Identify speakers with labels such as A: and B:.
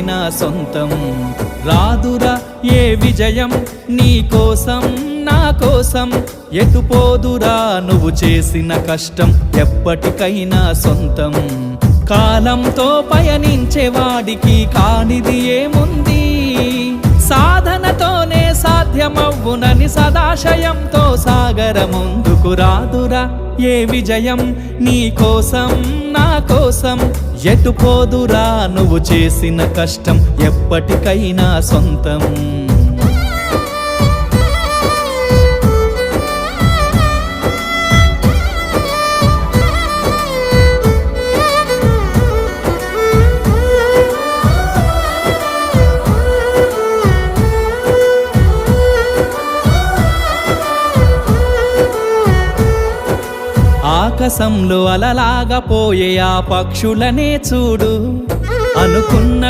A: నా సొంతం రాదురా ఏ విజయం నీ కోసం నా కోసం ఎటుపోదురా నువ్వు చేసిన కష్టం ఎప్పటికైనా సొంతం కాలంతో పయనించేవాడికి కానిది ఏముంది సాధనతోనే సాధ్యమవ్వునని సదాశయంతో సాగర ముందుకు రాదురా ఏ విజయం నీ కోసం నా కోసం ఎటుపోదురా నువ్వు చేసిన కష్టం ఎప్పటికైనా సొంతం ఆకాశంలో అలలాగా పోయే ఆ పక్షులనే చూడు అనుకున్న